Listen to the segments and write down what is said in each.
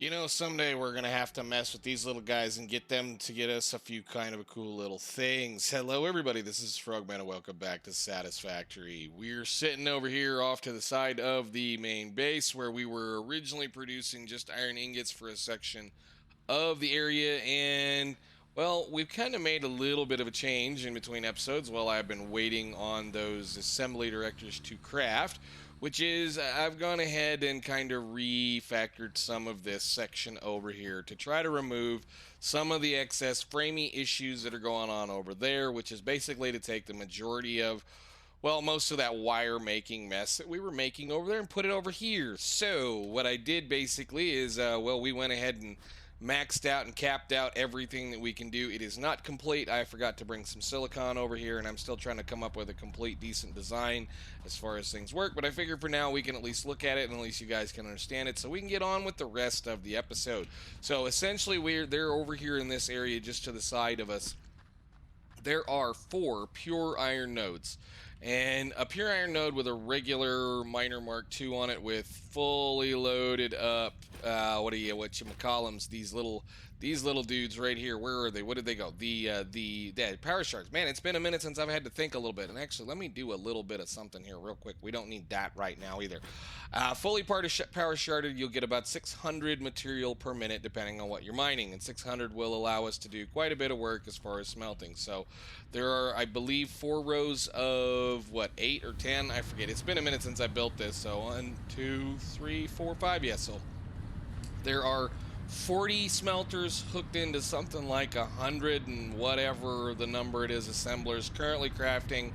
You know, someday we're gonna have to mess with these little guys and get them to get us a few kind of cool little things. Hello, everybody. This is Frogman, and welcome back to Satisfactory. We're sitting over here off to the side of the main base where we were originally producing just iron ingots for a section of the area, and well, we've kind of made a little bit of a change in between episodes while I've been waiting on those assembly directors to craft, which is I've gone ahead and kind of refactored some of this section over here to try to remove some of the excess framey issues that are going on over there, which is basically to take the majority of, well, most of that wire making mess that we were making over there and put it over here. So what I did basically is, well, we went ahead and maxed out and capped out everything that we can do. It is not complete. I forgot to bring some silicone over here, and I'm still trying to come up with a complete decent design as far as things work, but I figure for now we can at least look at it and at least you guys can understand it so we can get on with the rest of the episode. So essentially they're over here in this area just to the side of us. There are 4 pure iron nodes, and a pure iron node with a regular miner Mark II on it with fully loaded up what you call them, these little dudes right here. Where are they? What did they go? The power shards. Man, it's been a minute since I've had to think a little bit. And actually, let me do a little bit of something here real quick. We don't need that right now either. Fully power sharded, you'll get about 600 material per minute depending on what you're mining, and 600 will allow us to do quite a bit of work as far as smelting. So there are, I believe, 4 rows of what, 8 or 10? I forget. It's been a minute since I built this. So 1, 2, 3, 4, 5. Yeah, so there are 40 smelters hooked into something like 100 and whatever the number it is assemblers currently crafting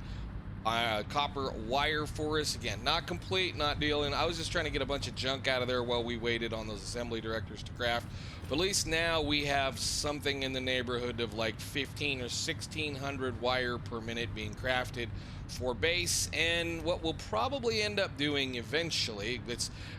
copper wire for us. Again, not complete, not dealing. I was just trying to get a bunch of junk out of there while we waited on those assembly directors to craft. But at least now we have something in the neighborhood of like 15 or 1600 wire per minute being crafted for base. And what we'll probably end up doing eventually,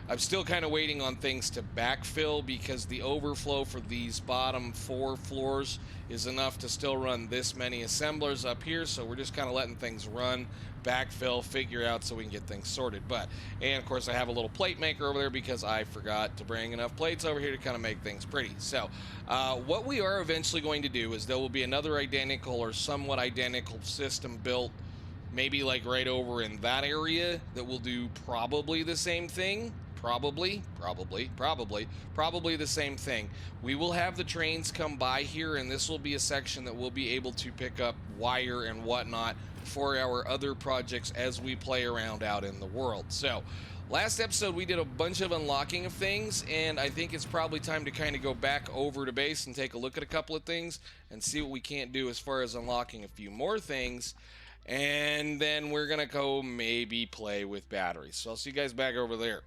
I'm still kind of waiting on things to backfill because the overflow for these bottom 4 floors is enough to still run this many assemblers up here. So we're just kind of letting things run, backfill, figure out so we can get things sorted. And of course I have a little plate maker over there because I forgot to bring enough plates over here to kind of make things pretty. So what we are eventually going to do is there will be another identical or somewhat identical system built maybe like right over in that area that will do probably the same thing. Probably the same thing. We will have the trains come by here, and this will be a section that we'll be able to pick up wire and whatnot for our other projects as we play around out in the world. So last episode we did a bunch of unlocking of things, and I think it's probably time to kind of go back over to base and take a look at a couple of things and see what we can't do as far as unlocking a few more things. And then we're gonna go maybe play with batteries. So I'll see you guys back over there.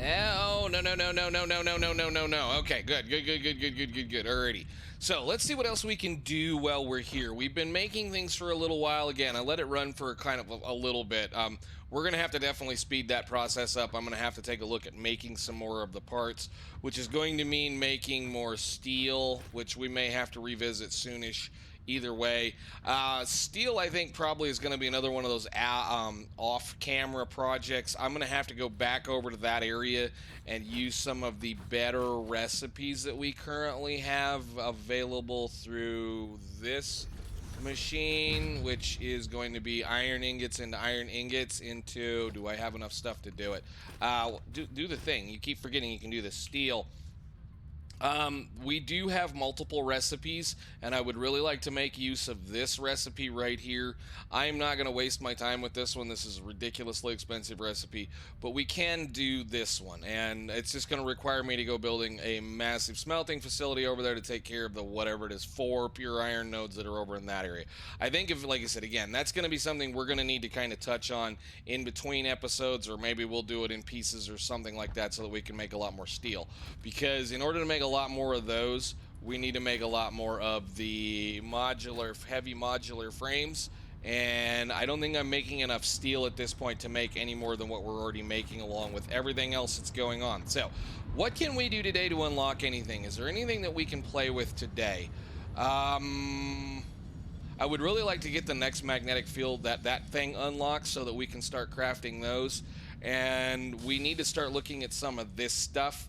Oh, no. Okay, good. Alrighty. So let's see what else we can do while we're here. We've been making things for a little while. Again, I let it run for kind of a little bit. We're going to have to definitely speed that process up. I'm going to have to take a look at making some more of the parts, which is going to mean making more steel, which we may have to revisit soonish. Either way, steel I think probably is going to be another one of those off-camera projects. I'm going to have to go back over to that area and use some of the better recipes that we currently have available through this machine, which is going to be iron ingots into do I have enough stuff to do it? Do the thing. You keep forgetting you can do the steel. We do have multiple recipes, and I would really like to make use of this recipe right here. I'm not going to waste my time with this one. This is a ridiculously expensive recipe, but we can do this one, and it's just going to require me to go building a massive smelting facility over there to take care of the whatever it is, 4 pure iron nodes that are over in that area. I think if, like I said, again, that's going to be something we're going to need to kind of touch on in between episodes, or maybe we'll do it in pieces or something like that so that we can make a lot more steel, because in order to make a lot more of those, we need to make a lot more of the heavy modular frames, and I don't think I'm making enough steel at this point to make any more than what we're already making along with everything else that's going on. So what can we do today to unlock anything? Is there anything that we can play with today? I would really like to get the next magnetic field that thing unlocks so that we can start crafting those. and we need to start looking at some of this stuff.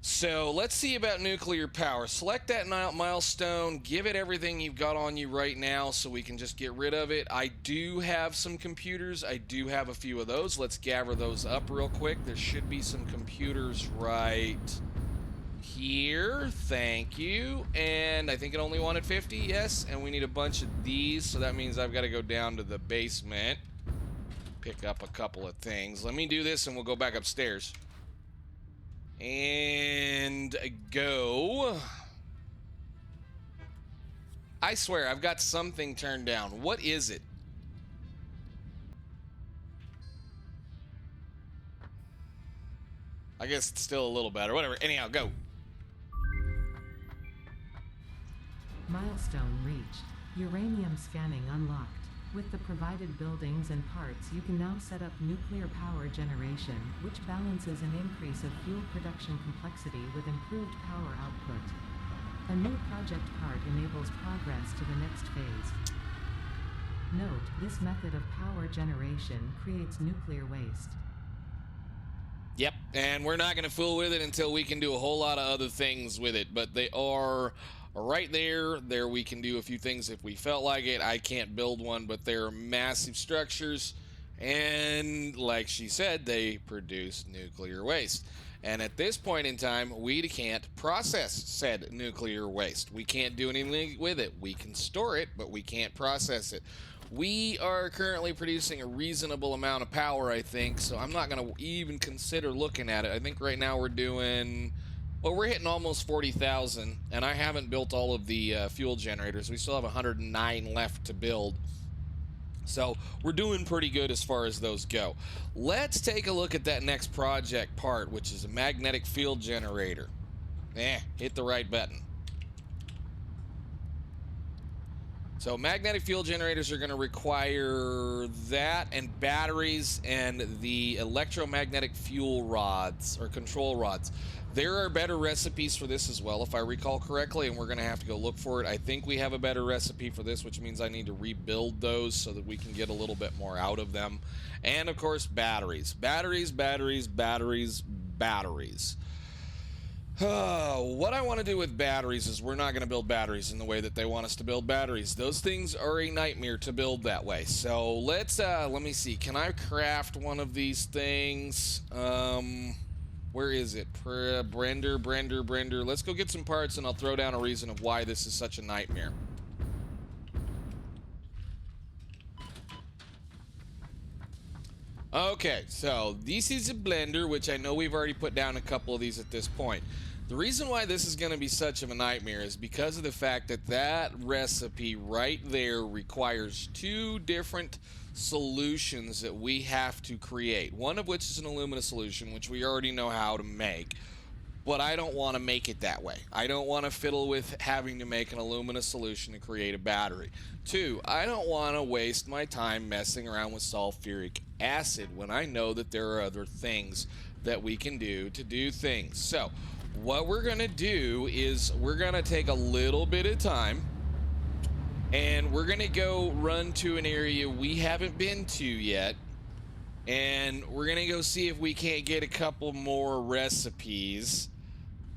So let's see about nuclear power. Select that milestone, give it everything you've got on you right now so we can just get rid of it. I do have some computers. I do have a few of those. Let's gather those up real quick. There should be some computers right here. Thank you. And I think it only wanted 50. Yes. And we need a bunch of these. So that means I've got to go down to the basement, pick up a couple of things. Let me do this and we'll go back upstairs. And go. I swear, I've got something turned down. What is it? I guess it's still a little better. Whatever. Anyhow, go. Milestone reached. Uranium scanning unlocked. With the provided buildings and parts, you can now set up nuclear power generation, which balances an increase of fuel production complexity with improved power output. A new project part enables progress to the next phase. Note, this method of power generation creates nuclear waste. Yep, and we're not going to fool with it until we can do a whole lot of other things with it, but they are right there. There we can do a few things if we felt like it. I can't build one, but they're massive structures, and like she said, they produce nuclear waste. And at this point in time, we can't process said nuclear waste. We can't do anything with it. We can store it, but we can't process it. We are currently producing a reasonable amount of power, I think, so I'm not going to even consider looking at it. I think right now we're doing... well, we're hitting almost 40,000, and I haven't built all of the fuel generators. We still have 109 left to build. So we're doing pretty good as far as those go. Let's take a look at that next project part, which is a magnetic field generator. Hit the right button. So magnetic field generators are going to require that and batteries and the electromagnetic fuel rods or control rods. There are better recipes for this as well, if I recall correctly, and we're going to have to go look for it. I think we have a better recipe for this, which means I need to rebuild those so that we can get a little bit more out of them. And, of course, batteries. Batteries, batteries, batteries, batteries. What I want to do with batteries is we're not going to build batteries in the way that they want us to build batteries. Those things are a nightmare to build that way. So let's, let me see. Can I craft one of these things? Where is it? Brender. Let's go get some parts and I'll throw down a reason of why this is such a nightmare. Okay, so this is a blender, which I know we've already put down a couple of these at this point. The reason why this is going to be such of a nightmare is because of the fact that that recipe right there requires two different solutions that we have to create. One of which is an alumina solution, which we already know how to make. But I don't want to make it that way. I don't want to fiddle with having to make an alumina solution to create a battery. Two, I don't want to waste my time messing around with sulfuric acid when I know that there are other things that we can do to do things. So, what we're going to do is we're going to take a little bit of time and we're going to go run to an area we haven't been to yet. And we're going to go see if we can't get a couple more recipes,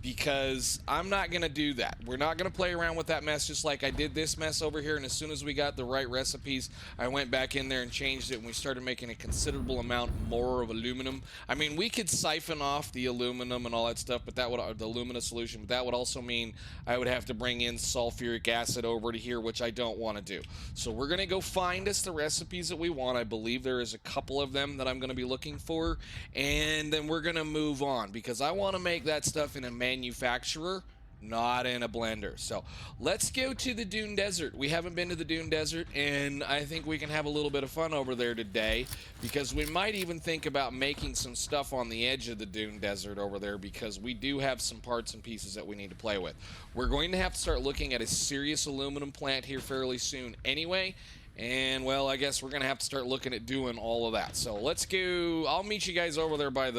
because I'm not going to do that. We're not going to play around with that mess just like I did this mess over here. And as soon as we got the right recipes, I went back in there and changed it, and we started making a considerable amount more of aluminum. I mean, we could siphon off the aluminum and all that stuff, but that would, the alumina solution, but that would also mean I would have to bring in sulfuric acid over to here, which I don't want to do. So we're going to go find us the recipes that we want. I believe there is a couple of them that I'm going to be looking for, and then we're going to move on, because I want to make that stuff in a manufacturer, not in a blender. So let's go to the Dune Desert. We haven't been to the Dune Desert, and I think we can have a little bit of fun over there today, because we might even think about making some stuff on the edge of the Dune Desert over there, because we do have some parts and pieces that we need to play with. We're going to have to start looking at a serious aluminum plant here fairly soon anyway, and well, I guess we're going to have to start looking at doing all of that. So let's go. I'll meet you guys over there by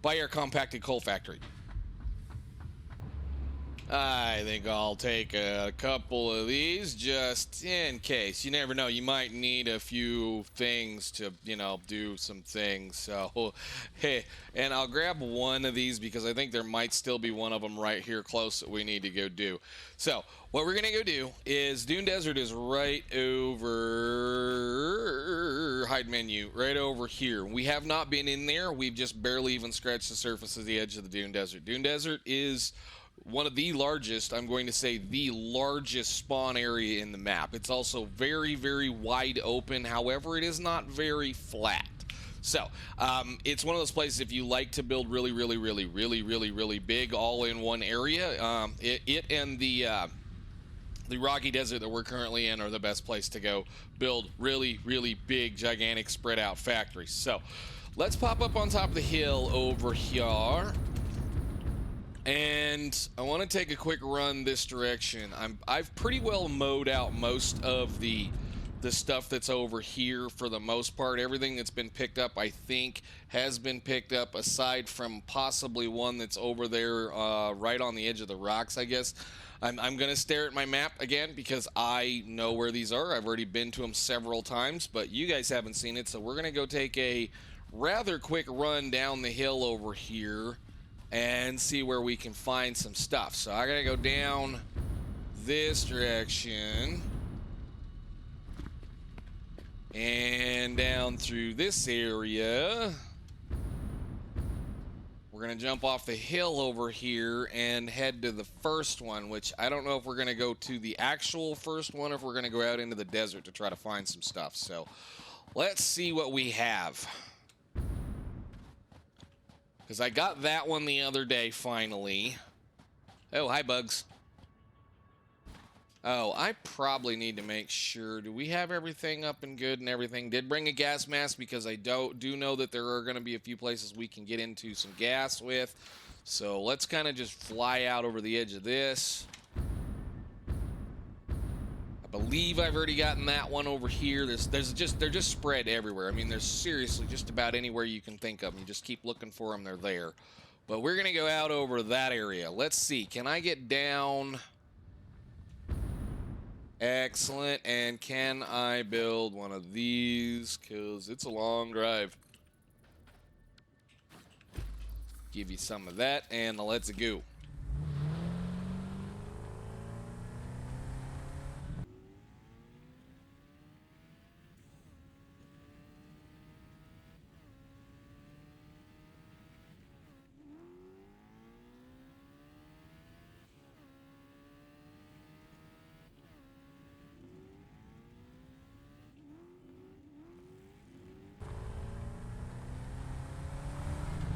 our compacted coal factory. I think I'll take a couple of these just in case. You never know. You might need a few things to, do some things. So, hey, and I'll grab one of these because I think there might still be one of them right here close that we need to go do. So, what we're going to go do is Dune Desert is right over hide menu, right over here. We have not been in there. We've just barely even scratched the surface of the edge of the Dune Desert. Dune Desert is one of the largest, I'm going to say the largest spawn area in the map. It's also very, very wide open. However, it is not very flat. So, it's one of those places if you like to build really, really, really, really, really, really big all in one area, it and the Rocky Desert that we're currently in are the best place to go build really, really big, gigantic, spread out factories. So, let's pop up on top of the hill over here. And I want to take a quick run this direction. I've pretty well mowed out most of the stuff that's over here for the most part. Everything that's been picked up, I think, has been picked up, aside from possibly one that's over there right on the edge of the rocks, I guess. I'm going to stare at my map again because I know where these are. I've already been to them several times, but you guys haven't seen it, so we're going to go take a rather quick run down the hill over here and see where we can find some stuff. So I gotta go down this direction and down through this area. We're gonna jump off the hill over here and head to the first one, which I don't know if we're gonna go to the actual first one or if we're gonna go out into the desert to try to find some stuff. So let's see what we have. Because I got that one the other day, finally. Oh, hi, bugs. Oh, I probably need to make sure. Do we have everything up and good and everything? Did bring a gas mask because I do know that there are going to be a few places we can get into some gas with. So let's kind of just fly out over the edge of this. I believe I've already gotten that one over here. They're just spread everywhere. I mean, there's seriously just about anywhere you can think of them. You just keep looking for them, they're there. But we're gonna go out over that area. Let's see, can I get down? Excellent. And can I build one of these? Because it's a long drive. Give you some of that and let's go.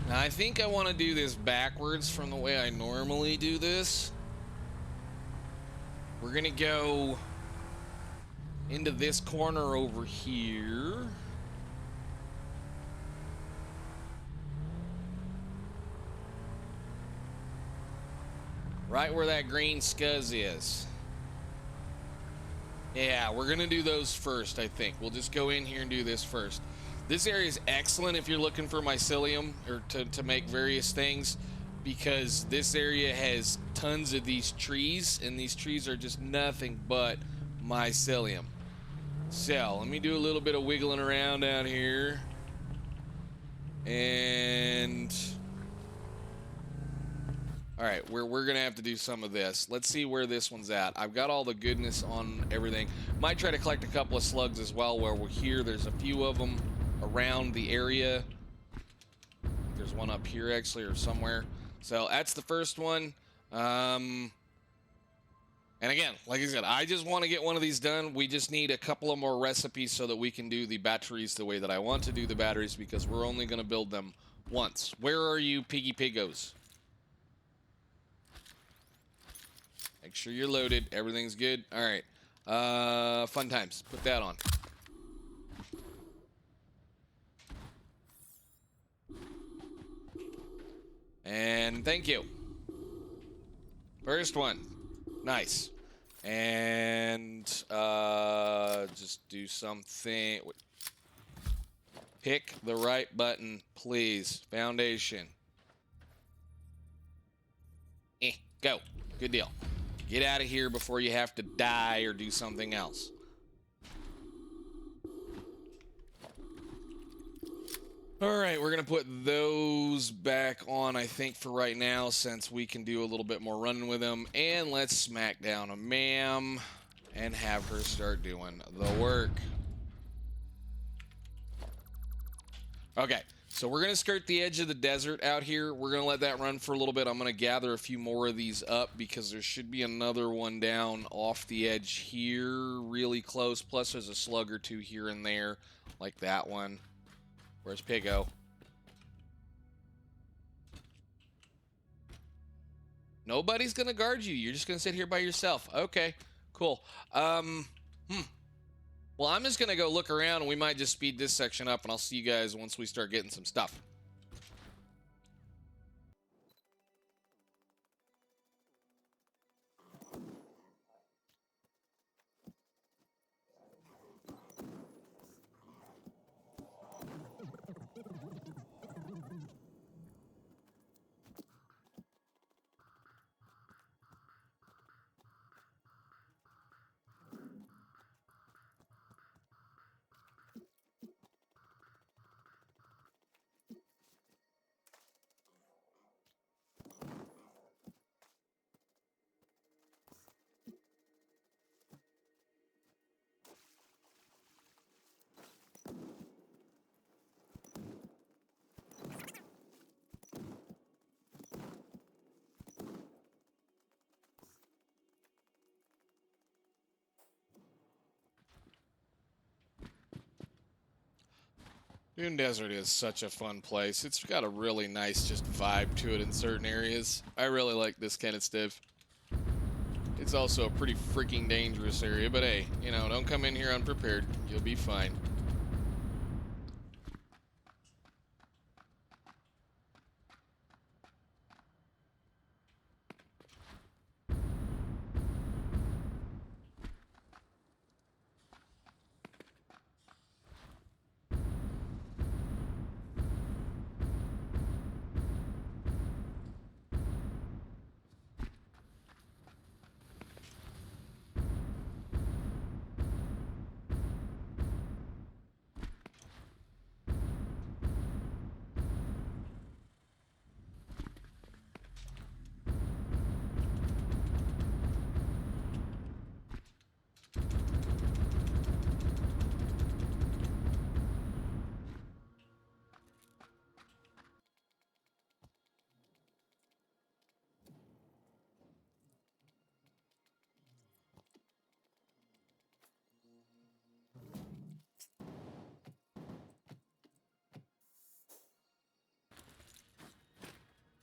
Now, I think I want to do this backwards from the way I normally do this. We're going to go into this corner over here. Right where that green scuzz is. Yeah, we're going to do those first, I think. We'll just go in here and do this first. This area is excellent if you're looking for mycelium or to make various things, because this area has tons of these trees, and these trees are just nothing but mycelium. So, let me do a little bit of wiggling around down here. And... Alright, we're going to have to do some of this. Let's see where this one's at. I've got all the goodness on everything. Might try to collect a couple of slugs as well while we're here. There's a few of them around the area. There's one up here actually or somewhere. So that's the first one. And again, like I said, I just want to get one of these done. We just need a couple of more recipes so that we can do the batteries the way that I want to do the batteries, because we're only going to build them once. Where are you, piggy piggos? Make sure you're loaded. Everything's good. All right. Fun times. Put that on. And thank you. First one. Nice. And just do something. Pick the right button, please. Foundation. Go. Good deal. Get out of here before you have to die or do something else. All right, we're going to put those back on, I think, for right now, since we can do a little bit more running with them. And let's smack down a ma'am and have her start doing the work. Okay, so we're going to skirt the edge of the desert out here. We're going to let that run for a little bit. I'm going to gather a few more of these up because there should be another one down off the edge here really close. Plus there's a slug or two here and there, like that one. Where's Piggo? Nobody's going to guard you. You're just going to sit here by yourself. Okay, cool. Well, I'm just going to go look around, and we might just speed this section up, and I'll see you guys once we start getting some stuff. Dune Desert is such a fun place. It's got a really nice just vibe to it in certain areas. I really like this kind of stuff. It's also a pretty freaking dangerous area, but hey, you know, don't come in here unprepared. You'll be fine.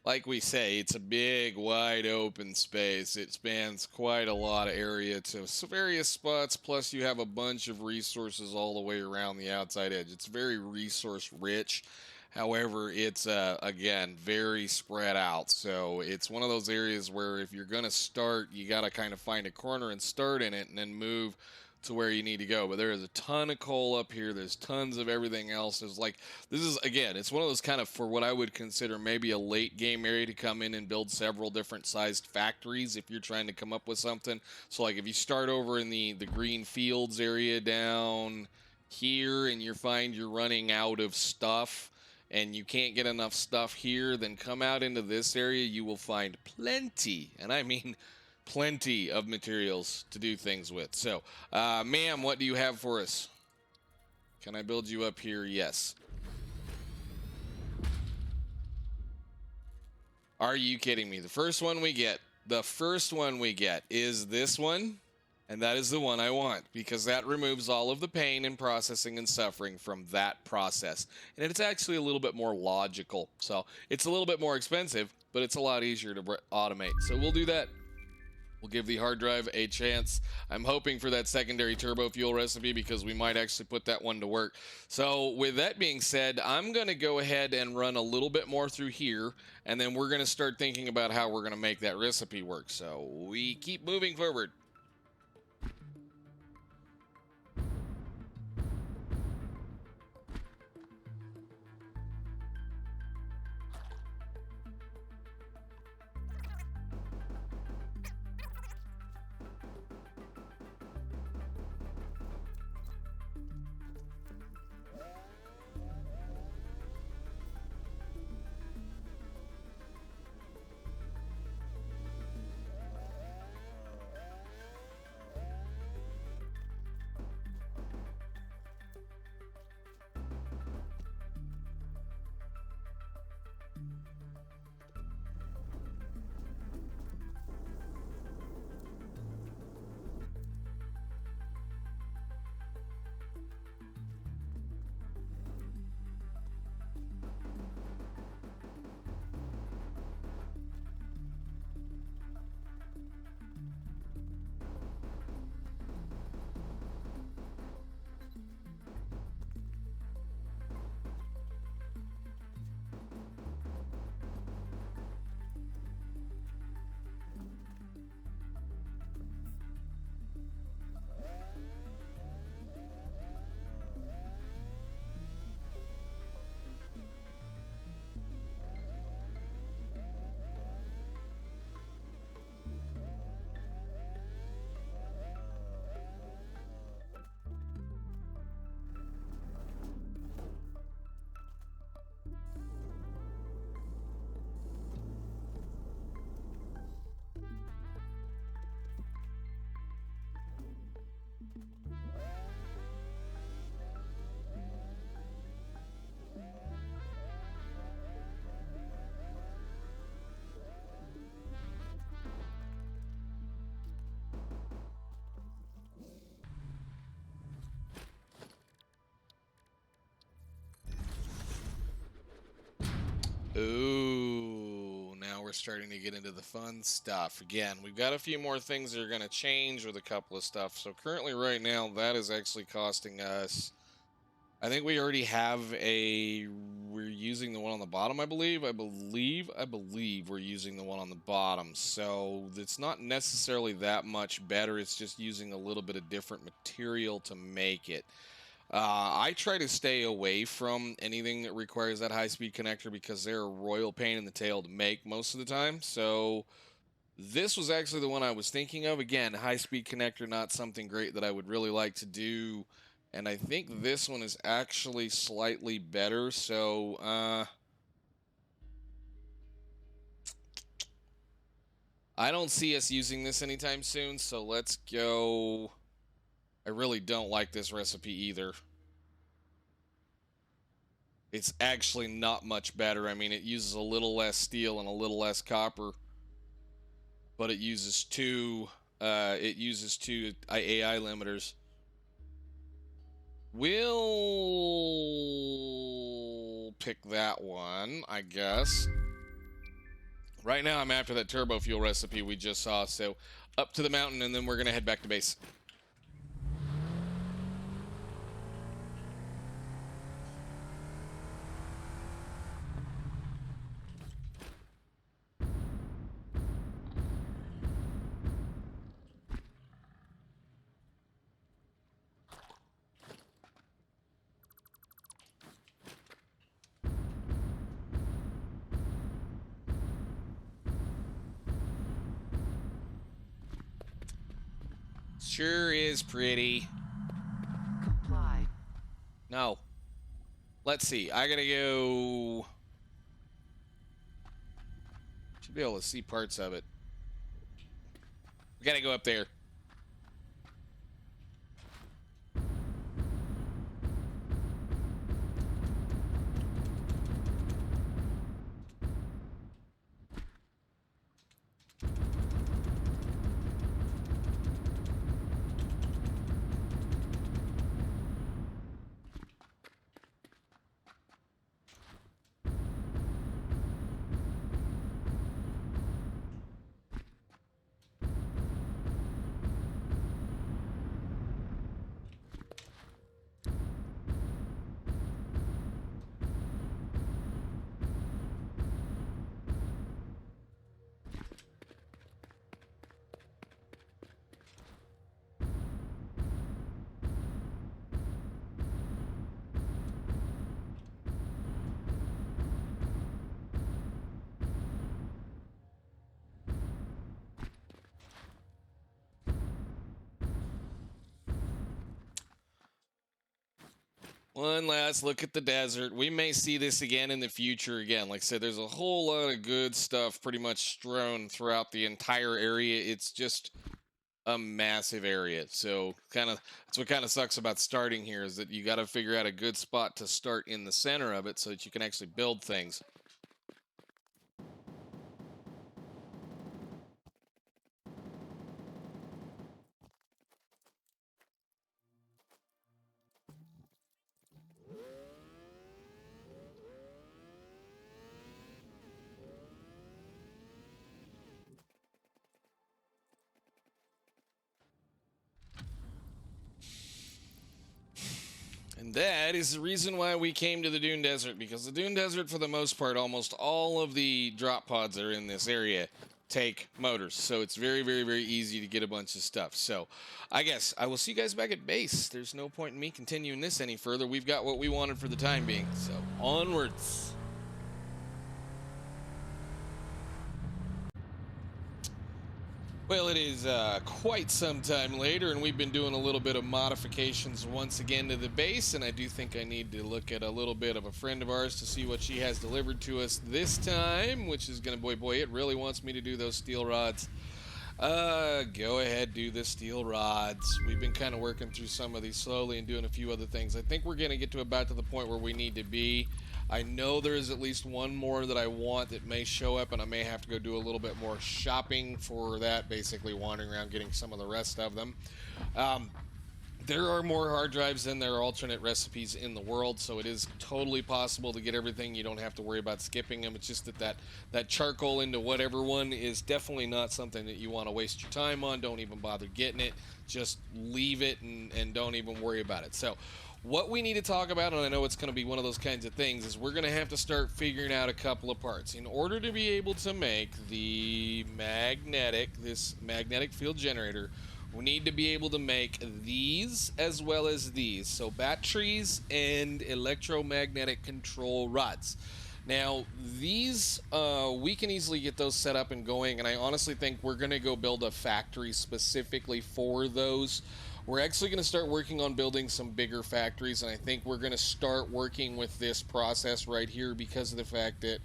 Like we say, it's a big, wide open space. It spans quite a lot of area to various spots, plus you have a bunch of resources all the way around the outside edge. It's very resource rich. However, it's, again, very spread out. So it's one of those areas where if you're going to start, you got to kind of find a corner and start in it and then move to where you need to go. But there is a ton of coal up here. There's tons of everything else. There's like, this is, again, it's one of those kind of, for what I would consider maybe a late game area to come in and build several different sized factories if you're trying to come up with something. So like if you start over in the green fields area down here and you find you're running out of stuff and you can't get enough stuff here, then come out into this area. You will find plenty, and I mean plenty of materials to do things with. So, ma'am, what do you have for us? Can I build you up here? Yes. Are you kidding me? The first one we get is this one, and that is the one I want, because that removes all of the pain and processing and suffering from that process. And it's actually a little bit more logical. So, it's a little bit more expensive, but it's a lot easier to automate. So, we'll do that. We'll give the hard drive a chance. I'm hoping for that secondary turbo fuel recipe because we might actually put that one to work. So with that being said, I'm going to go ahead and run a little bit more through here, and then we're going to start thinking about how we're going to make that recipe work. So we keep moving forward. starting to get into the fun stuff. Again, we've got a few more things that are going to change with a couple of stuff. So currently right now, that is actually costing us, I think we already have we're using the one on the bottom, I believe we're using the one on the bottom. So it's not necessarily that much better. It's just using a little bit of different material to make it. I try to stay away from anything that requires that high-speed connector because they're a royal pain in the tail to make most of the time. So this was actually the one I was thinking of. Again, high-speed connector, not something great that I would really like to do. And I think this one is actually slightly better. So, I don't see us using this anytime soon. So let's go. I really don't like this recipe either. It's actually not much better. I mean, it uses a little less steel and a little less copper, but it uses two AI limiters. We'll pick that one, I guess. Right now, I'm after that turbo fuel recipe we just saw, so up to the mountain, and then we're gonna head back to base. Sure is pretty. Comply. No. Let's see. I gotta go. Should be able to see parts of it. We gotta go up there. One last look at the desert. We may see this again in the future again. Like I said, there's a whole lot of good stuff pretty much strewn throughout the entire area. It's just a massive area. So that's what kind of sucks about starting here, is that you got to figure out a good spot to start in the center of it so that you can actually build things. And that is the reason why we came to the Dune Desert, because the Dune Desert, for the most part, almost all of the drop pods that are in this area take motors. So it's very, very, very easy to get a bunch of stuff. So I guess I will see you guys back at base. There's no point in me continuing this any further. We've got what we wanted for the time being. So onwards. Well, it is quite some time later, and we've been doing a little bit of modifications once again to the base, and I do think I need to look at a little bit of a friend of ours to see what she has delivered to us this time, which is going to, boy, it really wants me to do those steel rods. Go ahead, do the steel rods. We've been kind of working through some of these slowly and doing a few other things. I think we're going to get to about to the point where we need to be. I know there's at least one more that I want that may show up, and I may have to go do a little bit more shopping for that, basically wandering around getting some of the rest of them. There are more hard drives than there are alternate recipes in the world, so it is totally possible to get everything. You don't have to worry about skipping them. It's just that charcoal into whatever one is definitely not something that you want to waste your time on. Don't even bother getting it. Just leave it and don't even worry about it. So what we need to talk about, and I know it's going to be one of those kinds of things, is we're going to have to start figuring out a couple of parts. In order to be able to make this magnetic field generator, we need to be able to make these as well as these. So batteries and electromagnetic control rods. Now, these, we can easily get those set up and going, and I honestly think we're going to go build a factory specifically for those. We're actually going to start working on building some bigger factories, and I think we're going to start working with this process right here because of the fact that,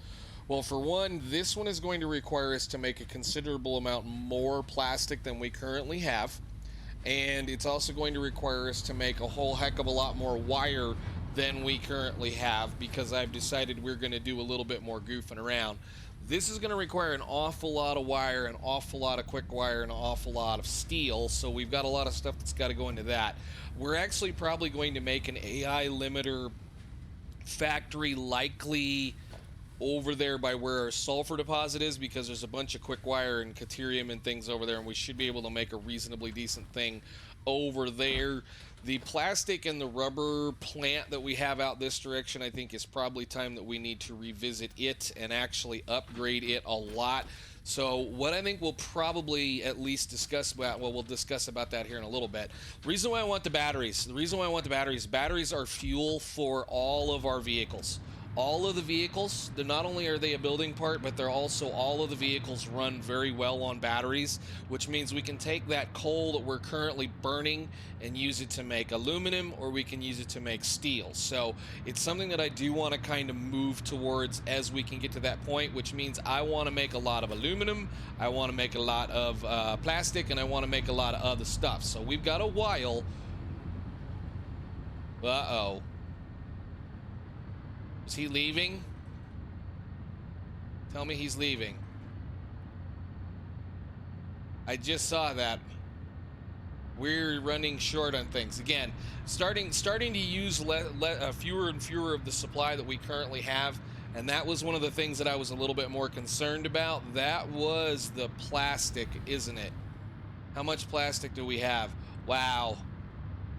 well, for one, this one is going to require us to make a considerable amount more plastic than we currently have. And it's also going to require us to make a whole heck of a lot more wire than we currently have because I've decided we're going to do a little bit more goofing around. This is going to require an awful lot of wire, an awful lot of quick wire, and an awful lot of steel. So we've got a lot of stuff that's got to go into that. We're actually probably going to make an AI limiter factory likely over there by where our sulfur deposit is because there's a bunch of quick wire and caterium and things over there, and we should be able to make a reasonably decent thing over there. The plastic and the rubber plant that we have out this direction, I think is probably time that we need to revisit it and actually upgrade it a lot. So what I think we'll probably at least discuss about, well, we'll discuss about that here in a little bit. The reason why I want the batteries batteries are fuel for all of our vehicles. All of the vehicles, not only are they a building part, but they're also, all of the vehicles run very well on batteries, which means we can take that coal that we're currently burning and use it to make aluminum, or we can use it to make steel. So it's something that I do want to kind of move towards as we can get to that point, which means I want to make a lot of aluminum, I want to make a lot of plastic, and I want to make a lot of other stuff. So we've got a while. Uh-oh. Is he leaving? Tell me he's leaving. I just saw that. We're running short on things. Again, starting to use fewer and fewer of the supply that we currently have, and that was one of the things that I was a little bit more concerned about. That was the plastic, isn't it? How much plastic do we have? Wow.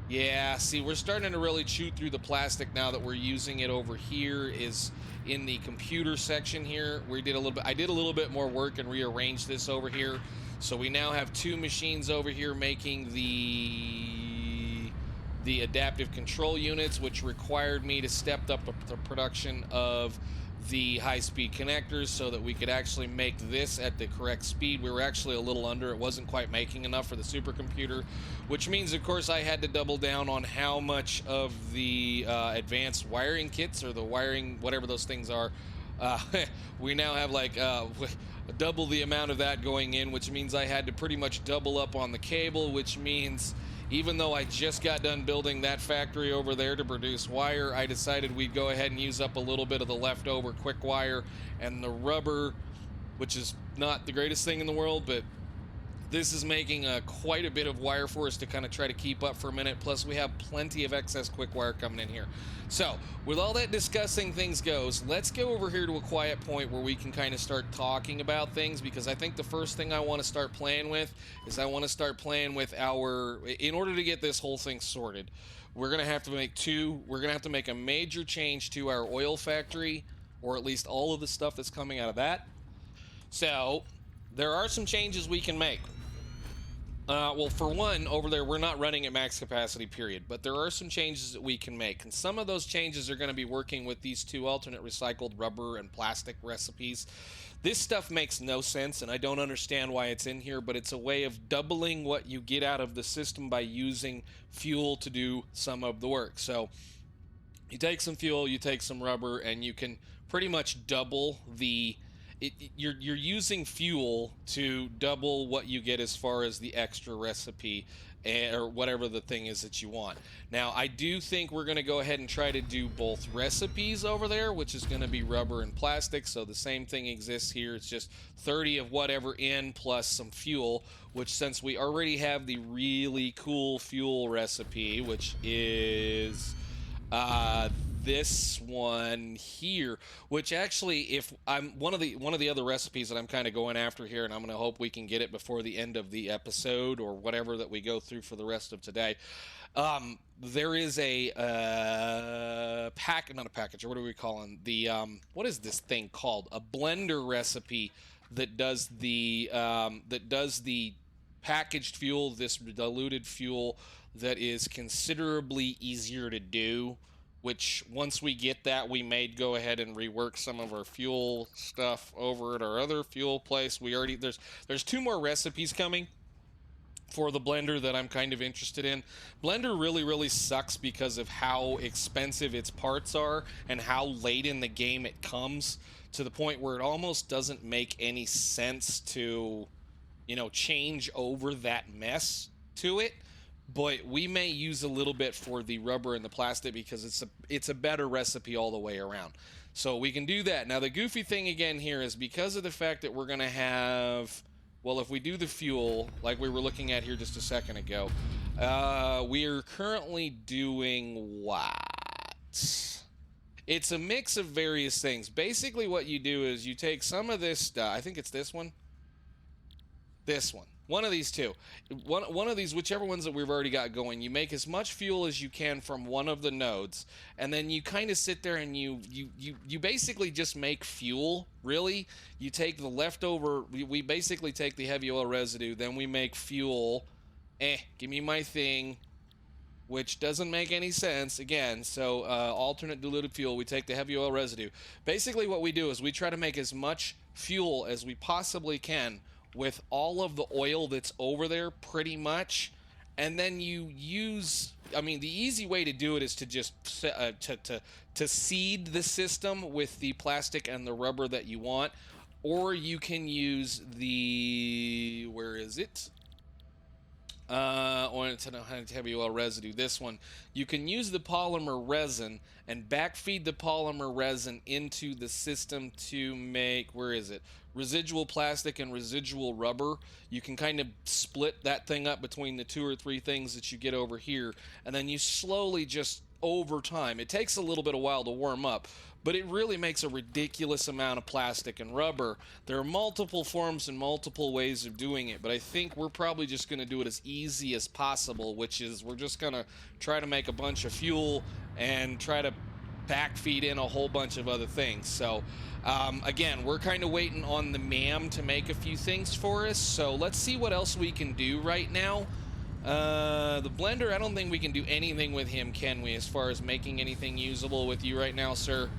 Yeah, see, we're starting to really chew through the plastic now that we're using it over here is in the computer section here. I did a little bit more work and rearranged this over here. So we now have two machines over here making the adaptive control units, which required me to step up the production of the high-speed connectors so that we could actually make this at the correct speed. We were actually a little under. It wasn't quite making enough for the supercomputer, which means, of course, I had to double down on how much of the advanced wiring kits or the wiring, whatever those things are, we now have like double the amount of that going in, which means I had to pretty much double up on the cable, which means even though I just got done building that factory over there to produce wire, I decided we'd go ahead and use up a little bit of the leftover quick wire and the rubber, which is not the greatest thing in the world, but this is making quite a bit of wire for us to kind of try to keep up for a minute. Plus, we have plenty of excess quick wire coming in here. So, with all that discussing things goes, let's go over here to a quiet point where we can kind of start talking about things, because I think the first thing I want to start playing with is I want to start playing with in order to get this whole thing sorted, we're going to have to make a major change to our oil factory, or at least all of the stuff that's coming out of that. So, there are some changes we can make. Well, for one, over there, we're not running at max capacity, period. But there are some changes that we can make. And some of those changes are going to be working with these two alternate recycled rubber and plastic recipes. This stuff makes no sense, and I don't understand why it's in here, but it's a way of doubling what you get out of the system by using fuel to do some of the work. So you take some fuel, you take some rubber, and you can pretty much double the you're using fuel to double what you get as far as the extra recipe, or whatever the thing is that you want. Now, I do think we're going to go ahead and try to do both recipes over there, which is going to be rubber and plastic. So the same thing exists here. It's just 30 of whatever in plus some fuel, which, since we already have the really cool fuel recipe, which is this one here, which actually, if I'm one of the other recipes that I'm kind of going after here, and I'm going to hope we can get it before the end of the episode or whatever that we go through for the rest of today. There is a not a package, or what do we call it? The what is this thing called? A blender recipe that does the packaged fuel, this diluted fuel that is considerably easier to do, which once we get that, we may go ahead and rework some of our fuel stuff over at our other fuel place. There's 2 more recipes coming for the blender that I'm kind of interested in. Blender really sucks because of how expensive its parts are and how late in the game it comes, to the point where it almost doesn't make any sense to, change over that mess to it. But we may use a little bit for the rubber and the plastic because it's a better recipe all the way around. So we can do that. Now, the goofy thing again here is because of the fact that we're going to have, well, if we do the fuel like we were looking at here just a second ago, we are currently doing what? It's a mix of various things. Basically what you do is you take some of this stuff. I think it's this one. One of these two. One of these, whichever ones that we've already got going, you make as much fuel as you can from one of the nodes, and then you kind of sit there and you basically just make fuel, really. You take the leftover, we basically take the heavy oil residue, then we make fuel. Give me my thing, which doesn't make any sense, again. So alternate diluted fuel, we take the heavy oil residue. Basically what we do is we try to make as much fuel as we possibly can with all of the oil that's over there, pretty much. And then you use, the easy way to do it is to just to seed the system with the plastic and the rubber that you want, or you can use the, where is it? Or it's a heavy oil residue. This one, you can use the polymer resin and backfeed the polymer resin into the system to make, where is it? Residual plastic and residual rubber. You can kind of split that thing up between the 2 or 3 things that you get over here, and then you slowly, just over time, it takes a little bit of while to warm up, but it really makes a ridiculous amount of plastic and rubber. There are multiple forms and multiple ways of doing it, but I think we're probably just going to do it as easy as possible, which is we're just going to try to make a bunch of fuel and try to backfeed in a whole bunch of other things. So again, we're kind of waiting on the ma'am to make a few things for us, so let's see what else we can do right now. The blender, I don't think we can do anything with him, can we, as far as making anything usable with you right now, sir?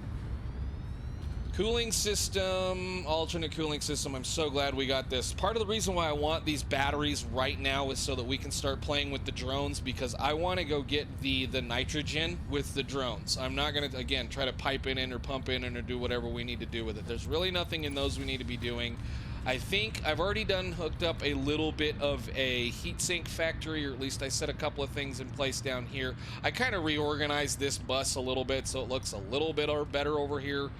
Cooling system, alternate cooling system. I'm so glad we got this. Part of the reason why I want these batteries right now is so that we can start playing with the drones, because I want to go get the nitrogen with the drones. I'm not going to, again, try to pipe it in or pump it in or do whatever we need to do with it. There's really nothing in those we need to be doing. I think I've already hooked up a little bit of a heatsink factory, or at least I set a couple of things in place down here. I kind of reorganized this bus a little bit so it looks a little bit better over here.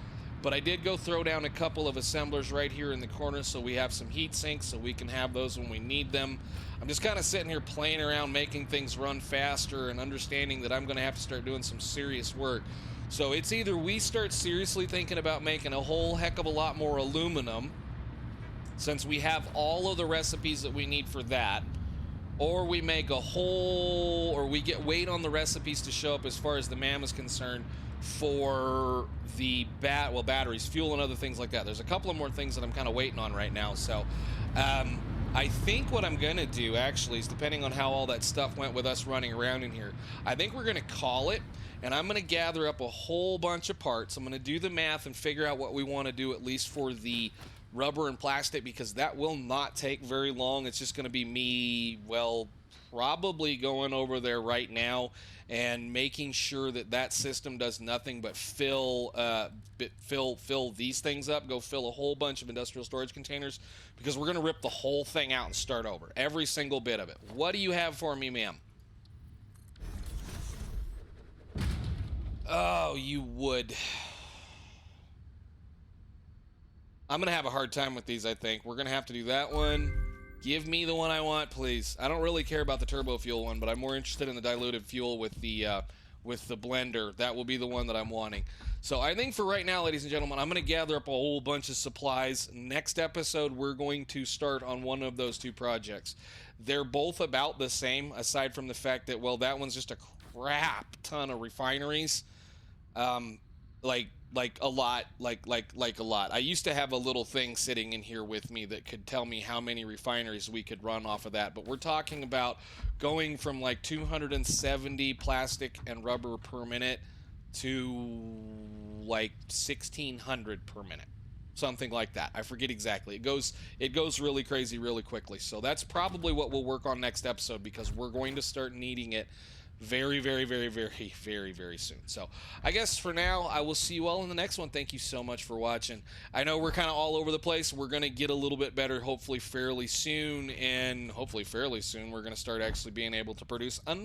But I did go throw down a couple of assemblers right here in the corner so we have some heat sinks so we can have those when we need them. I'm just kind of sitting here playing around, making things run faster and understanding that I'm going to have to start doing some serious work. So it's either we start seriously thinking about making a whole heck of a lot more aluminum, since we have all of the recipes that we need for that, or we make a whole, or we wait on the recipes to show up as far as the MAM is concerned for the batteries, fuel, and other things like that. There's a couple of more things that I'm kind of waiting on right now. So I think what I'm going to do, actually, is depending on how all that stuff went with us running around in here, I think we're going to call it, and I'm going to gather up a whole bunch of parts. I'm going to do the math and figure out what we want to do, at least for the rubber and plastic, because that will not take very long. It's just going to be me, well, probably going over there right now and making sure that that system does nothing but fill these things up. Go fill a whole bunch of industrial storage containers, because we're going to rip the whole thing out and start over, every single bit of it. What do you have for me, ma'am? Oh, you would. I'm going to have a hard time with these, I think. We're going to have to do that one. Give me the one I want, please. I don't really care about the turbo fuel one, but I'm more interested in the diluted fuel with the blender. That will be the one that I'm wanting. So I think for right now, ladies and gentlemen, I'm going to gather up a whole bunch of supplies. Next episode, we're going to start on one of those two projects. They're both about the same, aside from the fact that, well, that one's just a crap ton of refineries. Like a lot. I used to have a little thing sitting in here with me that could tell me how many refineries we could run off of that, but we're talking about going from like 270 plastic and rubber per minute to like 1600 per minute, something like that. I forget exactly. It goes really crazy really quickly. So that's probably what we'll work on next episode, because we're going to start needing it very, very, very, very, very, very soon. So I guess for now, I will see you all in the next one. Thank you so much for watching. I know we're kind of all over the place. We're going to get a little bit better hopefully fairly soon, and hopefully fairly soon we're going to start actually being able to produce a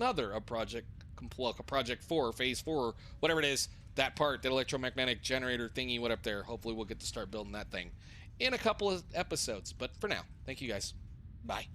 project 4, phase 4, whatever it is, that part, that electromagnetic generator thingy, what up there. Hopefully we'll get to start building that thing in a couple of episodes. But for now, thank you guys. Bye.